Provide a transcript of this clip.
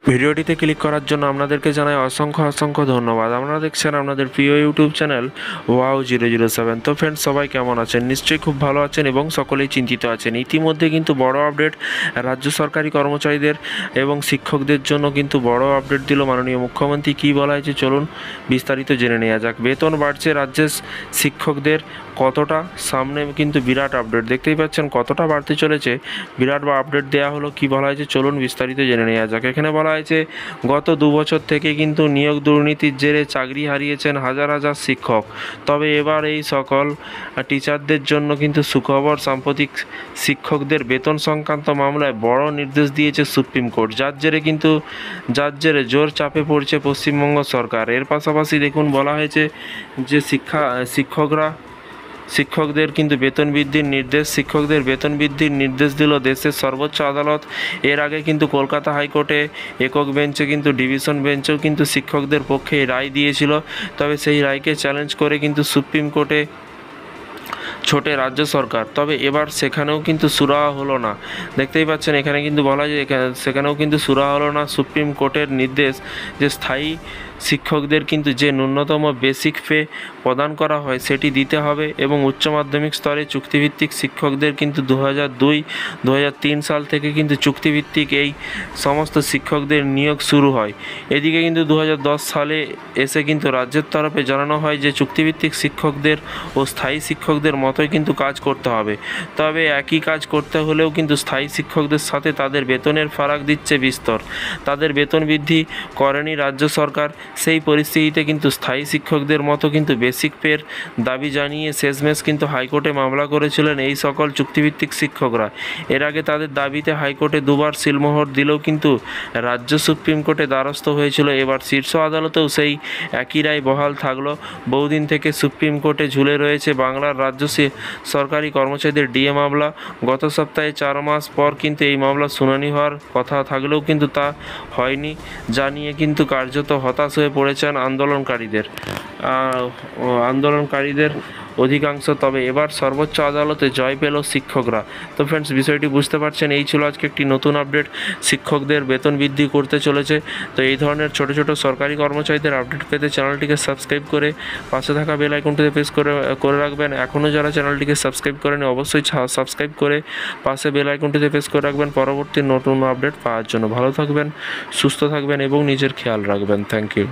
ভিডিওটিতে ক্লিক করার জন্য আপনাদেরকে জানাই অসংখ্য ধন্যবাদ। আপনারা দেখছেন আপনাদের প্রিয় ইউটিউব চ্যানেল wow007। তো ফ্রেন্ডস, সবাই কেমন আছেন? নিশ্চয়ই খুব ভালো আছেন এবং সকলেই চিন্তিত আছেন। ইতিমধ্যে কিন্তু বড় আপডেট রাজ্য সরকারি কর্মচারীদের এবং শিক্ষকদের জন্য কিন্তু বড় আপডেট দিল মাননীয় মুখ্যমন্ত্রী। কী বলা হয়েছে চলুন বিস্তারিত জেনে নেওয়া যাক। বেতন বাড়ছে রাজ্যের শিক্ষকদের কতটা, সামনে কিন্তু বিরাট আপডেট দেখতেই পাচ্ছেন কতটা বাড়তে চলেছে, বিরাট আপডেট দেওয়া হলো। কি বলা হয়েছে চলুন বিস্তারিত জেনে নেওয়া যাক। এখানে বলা হয়েছে গত 2 বছর থেকে কিন্তু নিয়োগ দুর্নীতির জেরে চাকরি হারিয়েছেন হাজার শিক্ষক। তবে এবার এই সকল টিচারদের জন্য কিন্তু সুখবর। সাম্প্রতিক শিক্ষকদের বেতন সংক্রান্ত মামলায় বড় নির্দেশ দিয়েছে সুপ্রিম কোর্ট, যার জেরে জোর চাপে পড়ছে পশ্চিমবঙ্গ সরকার। এর পাশাপাশি দেখুন বলা হয়েছে যে শিক্ষকদের কিন্তু শিক্ষকদের বেতন বৃদ্ধির নির্দেশ দিল দেশের সর্বোচ্চ আদালত। এর আগে কিন্তু কলকাতা হাইকোর্টে একক বেঞ্চে কিন্তু ডিভিশন বেঞ্চেও কিন্তু শিক্ষকদের পক্ষে রায় দিয়েছিল। তবে সেই রায়কে চ্যালেঞ্জ করে কিন্তু সুপ্রিম কোর্টে ছোটে রাজ্য সরকার। তবে এবার সেখানেও কিন্তু সুরাহা হলো না। দেখতেই পাচ্ছেন এখানে কিন্তু বলা যায় সেখানেও কিন্তু সুরাহা হলো না। সুপ্রিম কোর্টের নির্দেশ যে স্থায়ী শিক্ষকদের কিন্তু যে ন্যূনতম বেসিক পে প্রদান করা হয় সেটি দিতে হবে এবং উচ্চ মাধ্যমিক স্তরে চুক্তিভিত্তিক শিক্ষকদের কিন্তু 2002-2003 সাল থেকে কিন্তু চুক্তিভিত্তিক এই সমস্ত শিক্ষকদের নিয়োগ শুরু হয়। এদিকে কিন্তু 2010 সালে এসে কিন্তু রাজ্যের তরফে জানানো হয় যে চুক্তিভিত্তিক শিক্ষকদের ও স্থায়ী শিক্ষকদের মতোই কিন্তু কাজ করতে হবে। তবে একই কাজ করতে হলেও কিন্তু স্থায়ী শিক্ষকদের সাথে তাদের বেতনের ফারাক দিচ্ছে বিস্তর। তাদের বেতন বৃদ্ধি করেনি রাজ্য সরকার। সেই পরিস্থিতিতে কিন্তু স্থায়ী শিক্ষকদের মতো কিন্তু বেসিক পের দাবি জানিয়ে শেষমেশ কিন্তু হাইকোর্টে মামলা করেছিলেন এই সকল চুক্তিভিত্তিক শিক্ষকরা। এর আগে তাদের দাবিতে হাইকোর্টে দুবার সিলমোহর দিলেও কিন্তু রাজ্য সুপ্রিম কোর্টে দ্বারস্থ হয়েছিল। এবার শীর্ষ আদালতেও সেই একই রায় বহাল থাকলো। বহুদিন থেকে সুপ্রিম কোর্টে ঝুলে রয়েছে বাংলার রাজ্য সরকারি কর্মচারীদের ডিএ মামলা। গত সপ্তাহে 4 মাস পর কিন্তু এই মামলা শুনানি হওয়ার কথা থাকলেও কিন্তু তা হয়নি, জানিয়ে কিন্তু কার্যত হতাশ হয়ে পড়েছেন আন্দোলনকারীদের অধিকাংশ। তবে এবার সর্বোচ্চ আদালতে জয় পেল শিক্ষকরা। তো ফ্রেন্ডস, বিষয়টি বুঝতে পারছেন। এই ছিল আজকে একটি নতুন আপডেট, শিক্ষকদের বেতন বৃদ্ধি করতে চলেছে। তো এই ধরনের ছোট সরকারি কর্মচারীদের আপডেট পেতে চ্যানেলটিকে সাবস্ক্রাইব করে পাশে থাকা বেল আইকনটিতে প্রেস করে রাখবেন। এখনও যারা চ্যানেলটিকে সাবস্ক্রাইব করেনি অবশ্যই সাবস্ক্রাইব করে পাশে বেল আইকনটিতে প্রেস করে রাখবেন পরবর্তী নতুন আপডেট পাওয়ার জন্য। ভালো থাকবেন, সুস্থ থাকবেন এবং নিজের খেয়াল রাখবেন। Thank you.